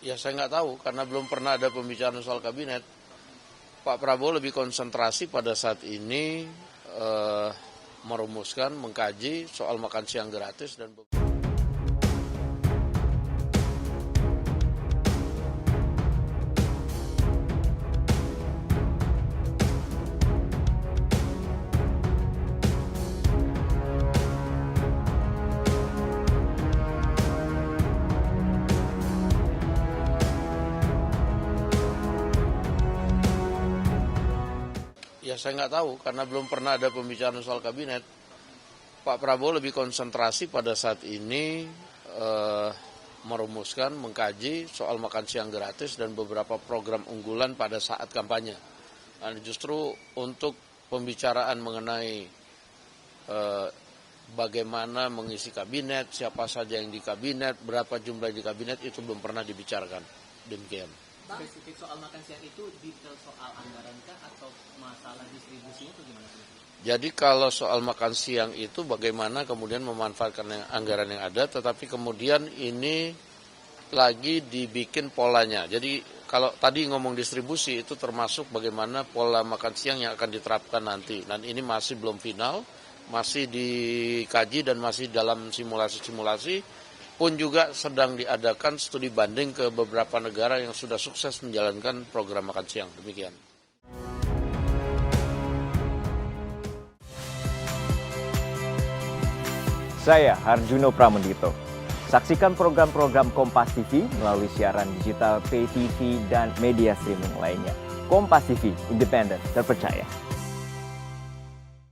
Ya saya nggak tahu karena belum pernah ada pembicaraan soal kabinet. Pak Prabowo lebih konsentrasi pada saat ini merumuskan, mengkaji soal makan siang gratis dan ya saya nggak tahu karena belum pernah ada pembicaraan soal kabinet. Pak Prabowo lebih konsentrasi pada saat ini merumuskan, mengkaji soal makan siang gratis dan beberapa program unggulan pada saat kampanye. Dan justru untuk pembicaraan mengenai bagaimana mengisi kabinet, siapa saja yang di kabinet, berapa jumlah di kabinet itu belum pernah dibicarakan. Demikian. Spesifik soal makan siang itu detail soal anggaran kah atau masalah distribusinya itu gimana? Jadi kalau soal makan siang itu bagaimana kemudian memanfaatkan anggaran yang ada, tetapi kemudian ini lagi dibikin polanya. Jadi kalau tadi ngomong distribusi itu termasuk bagaimana pola makan siang yang akan diterapkan nanti. Dan ini masih belum final, masih dikaji dan masih dalam simulasi-simulasi. Pun juga sedang diadakan studi banding ke beberapa negara yang sudah sukses menjalankan program makan siang. Demikian. Saya Harjuno Pramendito. Saksikan program-program Kompas TV melalui siaran digital, pay TV, dan media streaming lainnya. Kompas TV, independen, terpercaya.